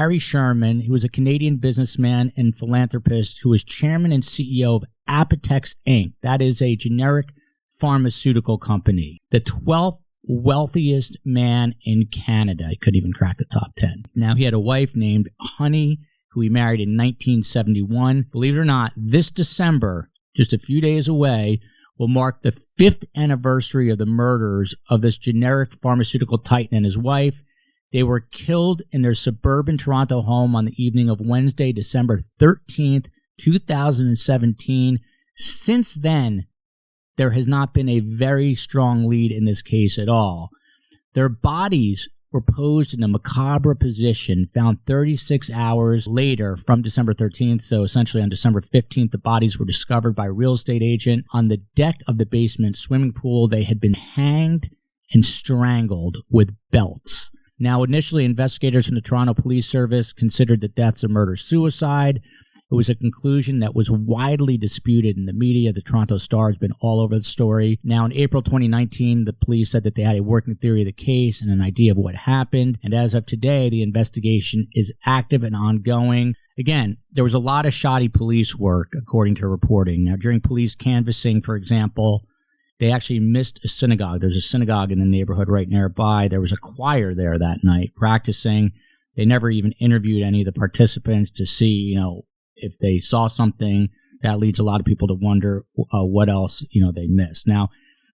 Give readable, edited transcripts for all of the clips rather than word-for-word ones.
Barry Sherman, who was a Canadian businessman and philanthropist who was chairman and CEO of Apotex Inc. That is a generic pharmaceutical company. The 12th wealthiest man in Canada. He couldn't even crack the top 10. Now, he had a wife named Honey, who he married in 1971. Believe it or not, this December, just a few days away, will mark the 5th anniversary of the murders of this generic pharmaceutical titan and his wife. They were killed in their suburban Toronto home on the evening of Wednesday, December 13th, 2017. Since then, there has not been a very strong lead in this case at all. Their bodies were posed in a macabre position, found 36 hours later from December 13th. So essentially on December 15th, the bodies were discovered by a real estate agent on the deck of the basement swimming pool. They had been hanged and strangled with belts. Now, initially, investigators from the Toronto Police Service considered the deaths a murder-suicide. It was a conclusion that was widely disputed in the media. The Toronto Star has been all over the story. Now, in April 2019, the police said that they had a working theory of the case and an idea of what happened. And as of today, the investigation is active and ongoing. Again, there was a lot of shoddy police work, according to reporting. Now, during police canvassing, for example, they actually missed a synagogue. There's a synagogue in the neighborhood right nearby. There was a choir there that night practicing. They never even interviewed any of the participants to see, if they saw something. That leads a lot of people to wonder what else, they missed. Now,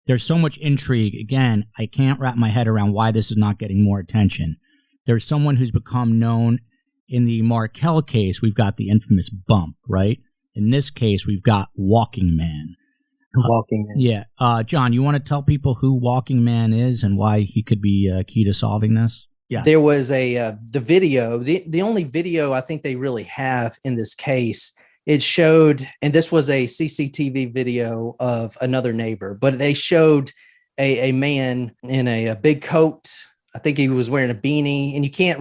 there's so much intrigue. Again, I can't wrap my head around why this is not getting more attention. There's someone who's become known in the Markel case. We've got the infamous bump, right? In this case, we've got Walking Man. Walking Man. Yeah. John, you want to tell people who Walking Man is and why he could be key to solving this? Yeah. There was the video, the only video I think they really have in this case. It showed, and this was a CCTV video of another neighbor, but they showed a man in a big coat. I think he was wearing a beanie, and you can't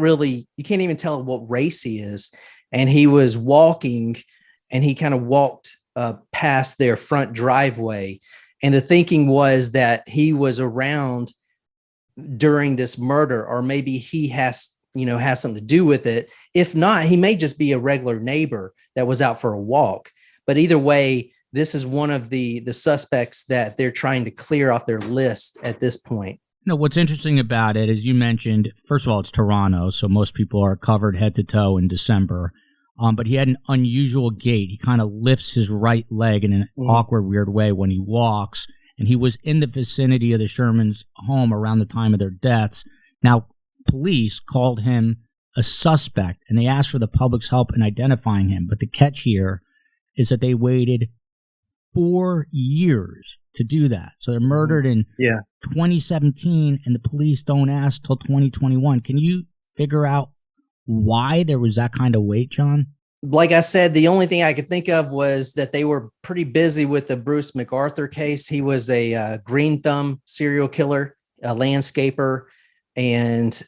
even tell what race he is. And he was walking, and he kind of walked past their front driveway. And the thinking was that he was around during this murder, or maybe he has something to do with it. If not, he may just be a regular neighbor that was out for a walk. But either way, this is one of the suspects that they're trying to clear off their list at this point. What's interesting about it, as you mentioned, first of all, it's Toronto, so most people are covered head to toe in December. But he had an unusual gait. He kind of lifts his right leg in an awkward, weird way when he walks. And he was in the vicinity of the Shermans' home around the time of their deaths. Now, police called him a suspect, and they asked for the public's help in identifying him. But the catch here is that they waited 4 years to do that. So they're murdered in 2017, and the police don't ask till 2021. Can you figure out why there was that kind of wait, John? Like I said, the only thing I could think of was that they were pretty busy with the Bruce MacArthur case. He was a green thumb serial killer, a landscaper, and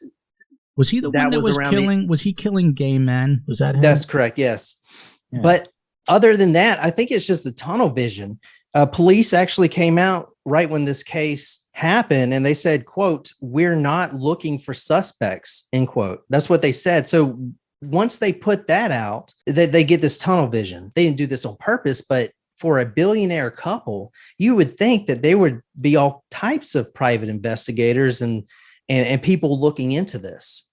was he the one that was killing? Was he killing gay men? Was that him? That's correct. Yes, yeah. But other than that, I think it's just the tunnel vision. Police actually came out right when this case happened, and they said, "quote We're not looking for suspects." End quote. That's what they said. So once they put that out, they get this tunnel vision. They didn't do this on purpose, but for a billionaire couple, you would think that there would be all types of private investigators and people looking into this.